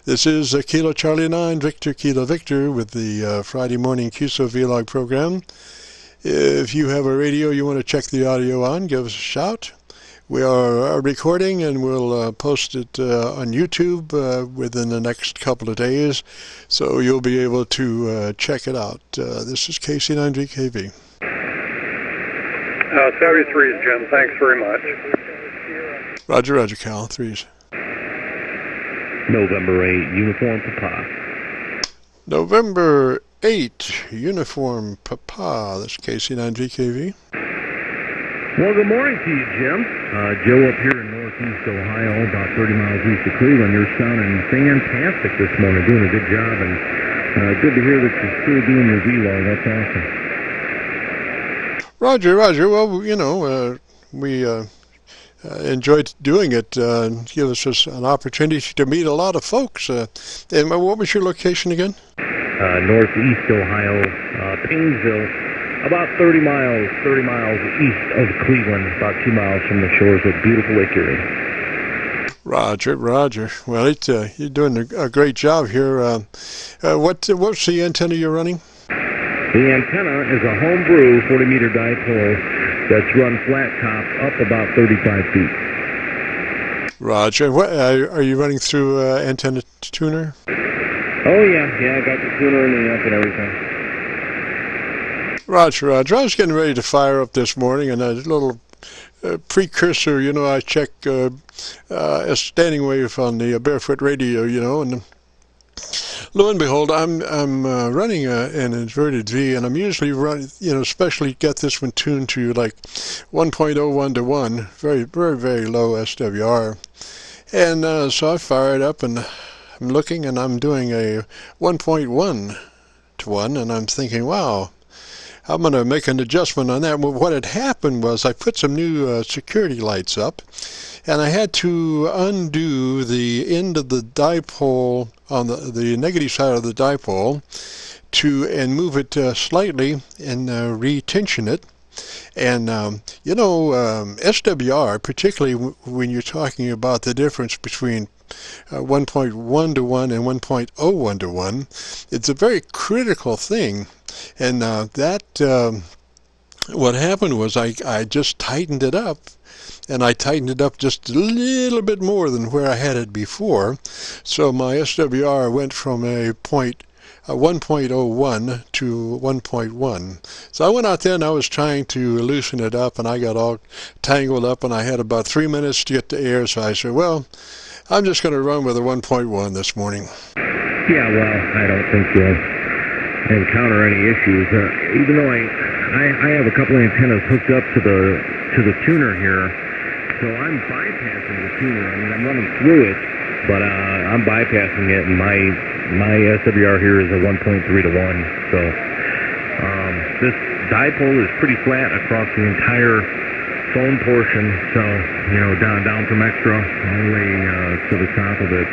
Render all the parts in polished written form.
This is Kilo Charlie 9, Victor Kilo Victor with the Friday morning Qso-Vlog program. If you have a radio you want to check the audio on, give us a shout. We are recording and we'll post it on YouTube within the next couple of days, so you'll be able to check it out. This is KC9VKV. 73s, Jim. Thanks very much. Roger, Roger, Cal. 3s. November 8, Uniform Papa. November 8, Uniform Papa. That's KC9VKV. Well, good morning to you, Jim. Joe up here in northeast Ohio, about 30 miles east of Cleveland. You're sounding fantastic this morning, doing a good job, and good to hear that you're still doing your vlog. That's awesome. Roger, Roger. Well, you know, we enjoyed doing it. Give us just an opportunity to meet a lot of folks. And what was your location again? Northeast Ohio, Painesville, about 30 miles east of Cleveland, about 2 miles from the shores of beautiful Lake Erie. Roger, Roger. Well, you're doing a great job here. What's the antenna you're running? The antenna is a homebrew 40-meter dipole that's run flat top up about 35 feet. Roger. What are you running through antenna tuner? Oh yeah, I got the tuner and the amp and everything. Roger, Roger. I was getting ready to fire up this morning, and a little precursor, you know, I check a standing wave on the barefoot radio, you know, and lo and behold, I'm running an inverted V, and I'm usually running, you know, especially get this one tuned to like 1.01 to 1, very, very, very low SWR. And so I fire it up, and I'm looking, and I'm doing a 1.1 to 1, and I'm thinking, wow, I'm going to make an adjustment on that. Well, what had happened was I put some new security lights up, and I had to undo the end of the dipole on the negative side of the dipole and move it slightly and retension it. And you know, SWR, particularly when you're talking about the difference between 1.1 to 1 and 1.01 to 1, it's a very critical thing. And what happened was I just tightened it up, and I tightened it up just a little bit more than where I had it before. So my SWR went from a 1.01 to 1.1. So I went out there and I was trying to loosen it up, and I got all tangled up, and I had about 3 minutes to get to air. So I said, well, I'm just going to run with a 1.1 this morning. Yeah, well, I don't think you'll encounter any issues. Even though I have a couple of antennas hooked up to the tuner here, so I'm bypassing the tuner. I mean, I'm running through it, but I'm bypassing it, and my SWR here is a 1.3 to 1. So this dipole is pretty flat across the entire phone portion. So, you know, down from extra all the way to the top of it.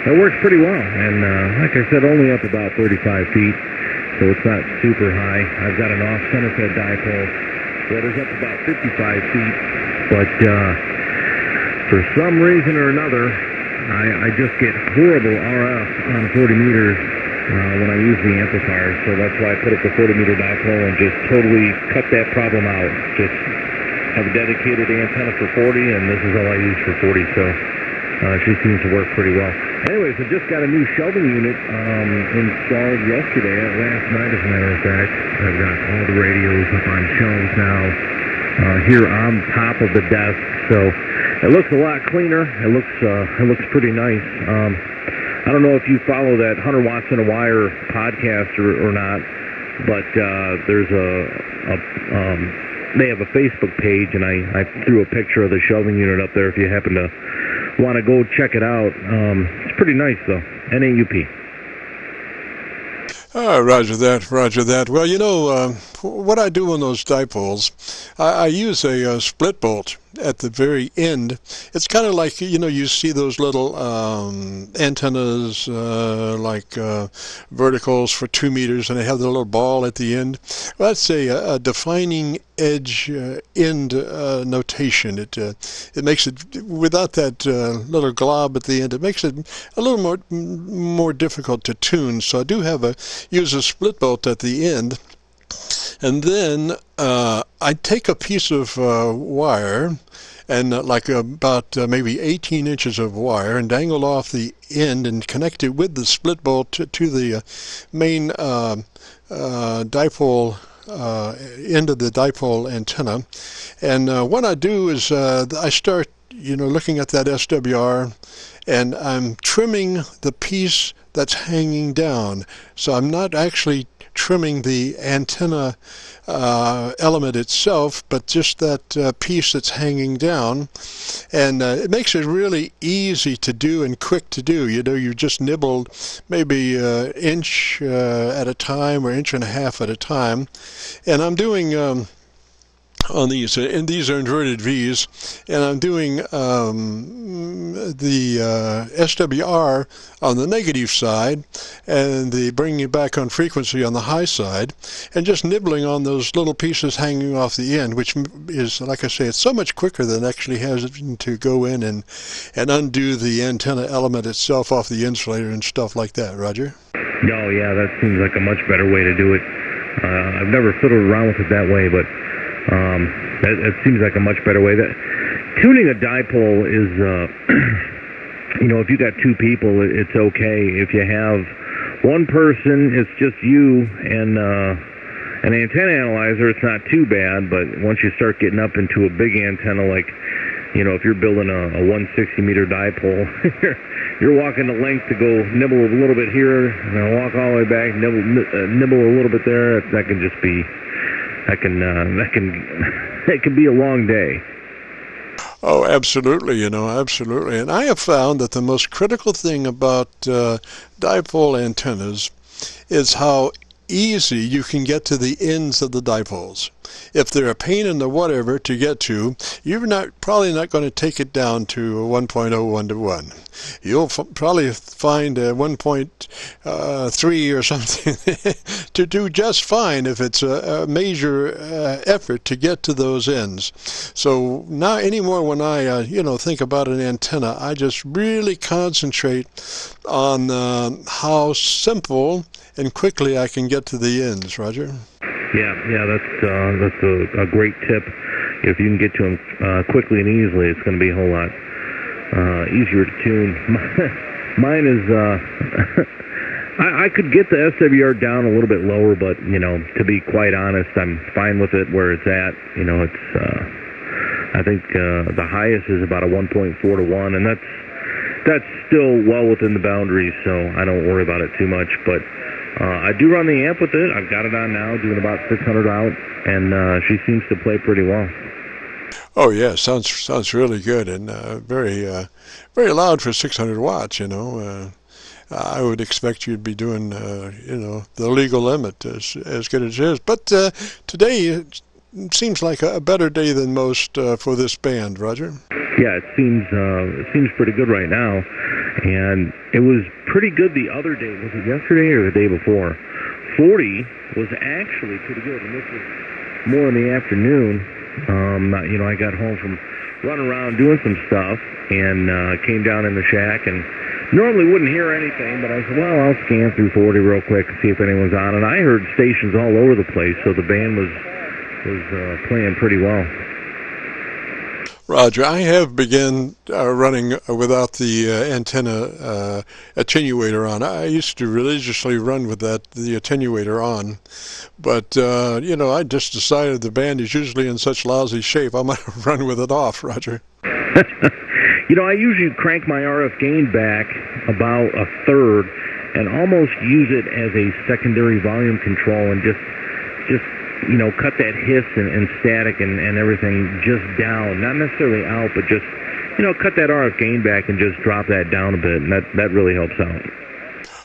It works pretty well, and like I said, only up about 35 feet, so it's not super high. I've got an off-center fed dipole that is up about 55 feet, but for some reason or another, I just get horrible RF on 40 meters when I use the amplifier, so that's why I put up the 40-meter dipole and just totally cut that problem out. Just have a dedicated antenna for 40, and this is all I use for 40, so she seems to work pretty well. Anyways, I just got a new shelving unit installed yesterday, last night as a matter of fact. I've got all the radios up on shelves now here on top of the desk, so it looks a lot cleaner. It looks pretty nice. I don't know if you follow that 100 Watts in a Wire podcast or not, but there's they have a Facebook page, and I threw a picture of the shelving unit up there if you happen to want to go check it out. It's pretty nice, though. N8UP. Roger that, Roger that. Well, you know, what I do on those dipoles, I use a split bolt, at the very end. It's kind of like, you know, you see those little antennas, like verticals for 2 meters, and they have the little ball at the end. Well, that's a defining edge end notation. It makes it, without that little glob at the end, it makes it a little more difficult to tune. So I do use a split bolt at the end. And then I take a piece of wire, and like about maybe 18 inches of wire, and dangle off the end and connect it with the split bolt to the main dipole end of the dipole antenna. And what I do is I start, you know, looking at that SWR, and I'm trimming the piece that's hanging down. So I'm not actually trimming the antenna element itself, but just that piece that's hanging down. And it makes it really easy to do and quick to do. You know, you just nibbled maybe inch at a time, or inch and a half at a time. And I'm doing on these, and these are inverted V's, and I'm doing the SWR on the negative side, and the bringing it back on frequency on the high side, and just nibbling on those little pieces hanging off the end, which is, like I say, it's so much quicker than actually having to go in and undo the antenna element itself off the insulator and stuff like that. Roger? Oh yeah, that seems like a much better way to do it. I've never fiddled around with it that way, but it seems like a much better way. That tuning a dipole is, you know, if you got two people, it's okay. If you have one person, it's just you and an antenna analyzer, it's not too bad. But once you start getting up into a big antenna, like, you know, if you're building a 160 meter dipole, you're walking the length to go nibble a little bit here, and then walk all the way back, nibble a little bit there. That can just be, it can be a long day. Oh, absolutely, you know, absolutely. And I have found that the most critical thing about dipole antennas is how easy you can get to the ends of the dipoles. If they're a pain in the whatever to get to, you're probably not going to take it down to 1.01 to 1. You'll probably find 1.3 or something to do just fine if it's a major effort to get to those ends. So now anymore when I you know, think about an antenna, I just really concentrate on how simple and quickly I can get to the ends. Roger? Yeah, that's a great tip. If you can get to them quickly and easily, it's going to be a whole lot easier to tune. Mine is, I could get the SWR down a little bit lower, but, you know, to be quite honest, I'm fine with it where it's at. You know, it's, I think the highest is about a 1.4 to 1, and that's still well within the boundaries, so I don't worry about it too much. But I do run the amp with it. I've got it on now, doing about 600 out, and she seems to play pretty well. Oh yeah, sounds really good, and very loud for 600 watts. You know, I would expect you'd be doing you know, the legal limit as good as it is. But today it seems like a better day than most for this band, Roger. Yeah, it seems pretty good right now, and it was pretty good the other day. Was it yesterday or the day before? 40 was actually pretty good, and this was more in the afternoon. You know, I got home from running around doing some stuff, and came down in the shack, and normally wouldn't hear anything, but I said, well, I'll scan through 40 real quick and see if anyone's on, and I heard stations all over the place, so the band was playing pretty well. Roger, I have begun running without the antenna attenuator on. I used to religiously run with the attenuator on, but you know, I just decided the band is usually in such lousy shape, I'm going to run with it off, Roger. You know, I usually crank my RF gain back about a third and almost use it as a secondary volume control, and just you know, cut that hiss and static and everything just down. Not necessarily out, but just, you know, cut that RF gain back and just drop that down a bit, and that really helps out.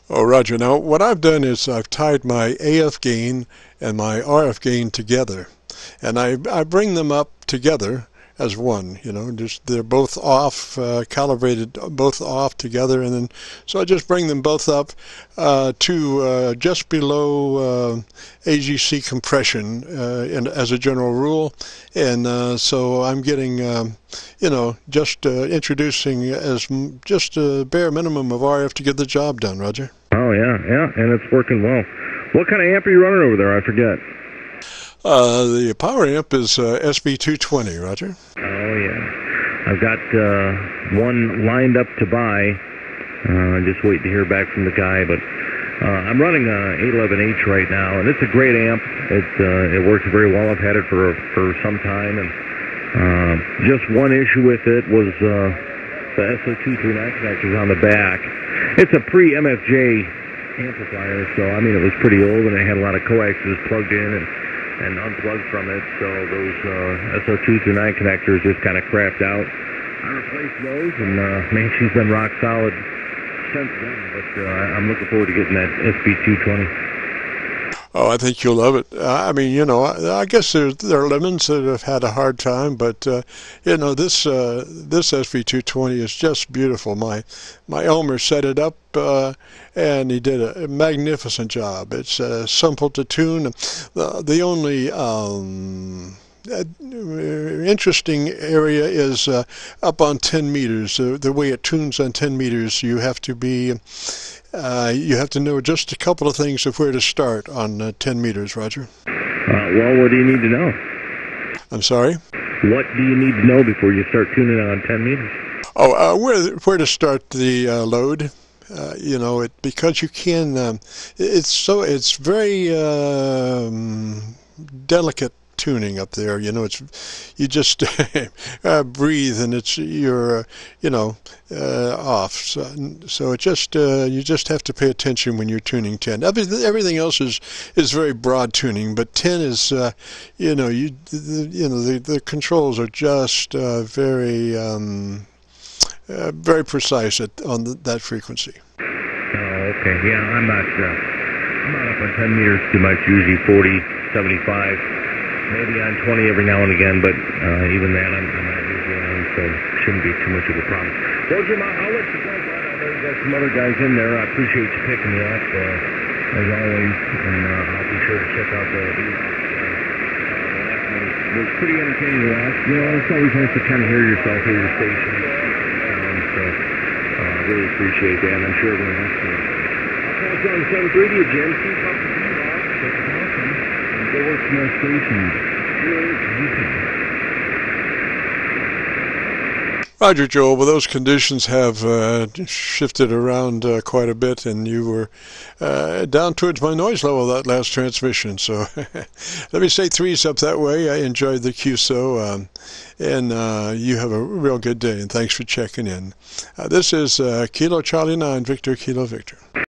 Oh, Roger. Now, what I've done is I've tied my AF gain and my RF gain together, and I bring them up together, as one. You know, just they're both off, calibrated, both off together, and then so I just bring them both up to just below AGC compression, as a general rule, and so I'm getting you know, just introducing as just a bare minimum of RF to get the job done, Roger. Oh yeah, and it's working well. What kind of amp are you running over there? I forget. The power amp is SB220, Roger. Oh yeah, I've got one lined up to buy. Just waiting to hear back from the guy, but I'm running a 811H right now, and it's a great amp. It works very well. I've had it for some time, and just one issue with it was the SO239 connectors on the back. It's a pre-MFJ amplifier, so I mean it was pretty old, and it had a lot of coaxes plugged in and unplugged from it, so those SO239 connectors just kind of crapped out. I replaced those, and man, she's been rock solid since then, but I'm looking forward to getting that SB220. Oh, I think you'll love it. I mean, you know, I guess there are lemons that have had a hard time, but you know, this SV220 is just beautiful. My Elmer set it up, and he did a magnificent job. It's simple to tune. The only interesting area is up on 10 meters. The way it tunes on 10 meters, you have to be. You have to know just a couple of things of where to start on 10 meters, Roger. Well, what do you need to know? I'm sorry? What do you need to know before you start tuning on 10 meters? Oh, where to start the load. You know, because you can. It's very delicate tuning up there. You know, you just breathe, and you're you know, off. So it just you just have to pay attention when you're tuning 10. Everything else is very broad tuning, but 10 is you know, the controls are just very very precise on that frequency. Oh, okay. Yeah, I'm not up on 10 meters too much. Usually 40, 75. Maybe on 20 every now and again, but even that I'm not usually on, so shouldn't be too much of a problem. Well, Jim, I'll let you go. I know you got some other guys in there. I appreciate you picking me up, as always, and I'll be sure to check out the it was pretty entertaining to watch. You know, it's always nice to kind of hear yourself, hear your station, so really appreciate that, and I'm sure everyone else will. I'll call you on 730, Jim. Keep up the vlog. That's awesome. Go work for my station. Roger, Joel. Well, those conditions have shifted around quite a bit, and you were down towards my noise level that last transmission. So let me say threes up that way. I enjoyed the QSO, and you have a real good day, and thanks for checking in. This is Kilo Charlie 9, Victor Kilo Victor.